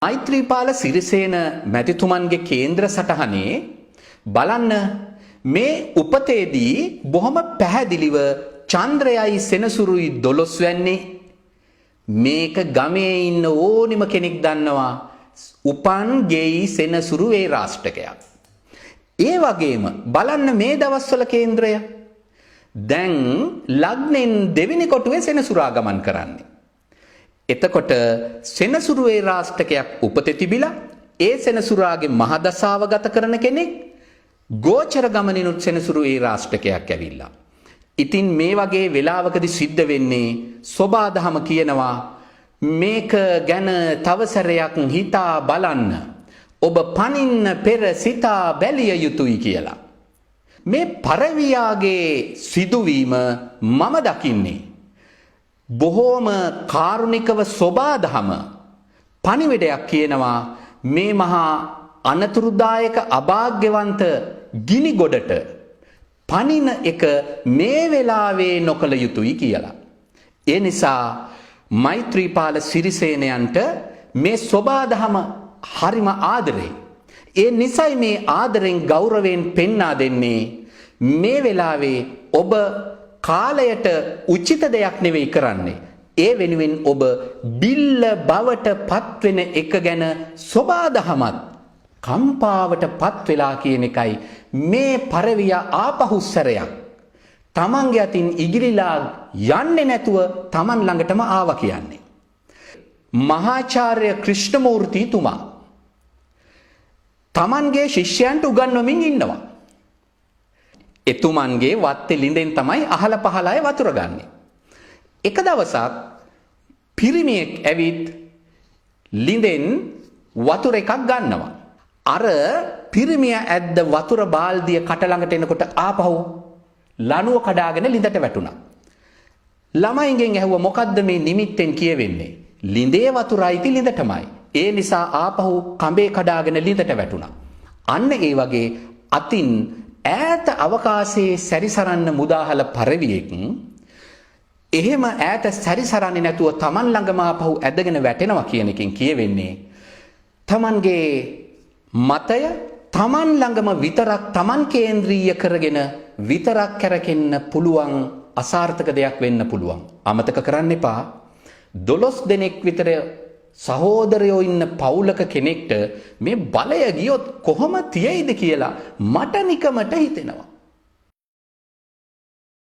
මෛත්‍රීපාල සිරිසේන මැතිතුමන්ගේ කේන්ද්‍ර සටහනේ බලන්න මේ උපතේදී බොහොම පැහැදිලිව චන්ද්‍රයයි සෙනසුරුයි 12 වෙන්නේ මේක ගමේ ඉන්න ඕනිම කෙනෙක් දන්නවා උපන් ගෙයි සෙනසුරු වේ රාෂ්ටකයක්. ඒ වගේම බලන්න මේ දවස්වල කේන්ද්‍රය දැන් ලග්නෙන් දෙවෙනි කොටුවේ සෙනසුරා ගමන් කරන්නේ. එතකොට සෙනසුරුවේ රාෂ්ටකයක් උපතේ තිබිලා ඒ සෙනසුරාගේ මහදසාව ගත කරන කෙනෙක් ගෝචර ගමනිනුත් සෙනසුරුවේ රාෂ්ටකයක් ඇවිල්ලා. ඉතින් මේ වගේ වෙලාවකදී සිද්ධ වෙන්නේ සෝබාදහම කියනවා මේක ගැන තව සැරයක් හිතා බලන්න. ඔබ පනින්න පෙර සිතා බැලිය යුතුයි කියලා. මේ පරවියාගේ සිදුවීම මම දකින්නේ බොහෝම කාරුණිකව සෝබාදහම පණිවිඩයක් කියනවා මේ මහා අනතුරුදායක අභාග්‍යවන්ත ගිනි ගොඩට පනින එක මේ වෙලාවේ නොකළ යුතුයි කියලා. ඒ නිසා මෛත්‍රීපාල සිරිසේනයන්ට මේ සෝබාදහම හරිම ආදරේ. ඒ නිසයි මේ ආදරෙන් ගෞරවයෙන් පෙන්වා දෙන්නේ මේ වෙලාවේ ඔබ කාලයට උචිත දෙයක් නෙවෙයි කරන්නේ. ඒ වෙනුවෙන් ඔබ බිල්ල බවට පත්වෙන එක ගැන සෝබාදහමත් කම්පාවට පත් වෙලා කියන එකයි මේ පරවිය ආපහුස්සරයක්. තමන්ගේ අතින් ඉගිලිලා යන්නේ නැතුව තමන් ළඟටම ආවා කියන්නේ. මහාචාර්ය ක්‍රිෂ්ණමූර්තිතුමා තමන්ගේ ශිෂ්‍යයන්ට උගන්වමින් ඉන්නවා. එතුමන්ගේ වත්තේ ලිඳෙන් තමයි අහල පහල අය වතුර ගන්නෙ. එක දවසක් පිරිමියෙක් ඇවිත් ලිඳෙන් වතුර එකක් ගන්නවා. අර පිරිමිය ඇද්ද වතුර බාල්දිය කට ළඟට එනකොට ආපහු ලණුව කඩාගෙන ලිඳට වැටුණා. ළමයින්ගෙන් ඇහුවා මොකද්ද මේ නිමිත්තෙන් කියවෙන්නේ? ලිඳේ වතුර අයිති ලිඳටමයි. ඒ නිසා ආපහු කඹේ කඩාගෙන ලිඳට වැටුණා. අන්න ඒ වගේ අතින් ඈත අවකාශයේ සැරිසරන්න මුදාහල පරවියෙක් එහෙම ඈත සැරිසරන්නේ නැතුව Taman ළඟම ආපහු ඇදගෙන වැටෙනවා කියන එකෙන් කියවෙන්නේ Tamanගේ මතය Taman ළඟම විතරක් Taman කේන්ද්‍රීය කරගෙන විතරක් කරකෙන්න පුළුවන් අසාර්ථක දෙයක් වෙන්න පුළුවන්. අමතක කරන්න එපා 12 දෙනෙක් විතර සහෝදරයෝ ඉන්න පවුලක කෙනෙක්ට මේ බලය ගියොත් කොහොම තියෙයිද කියලා මට නිකමට හිතෙනවා.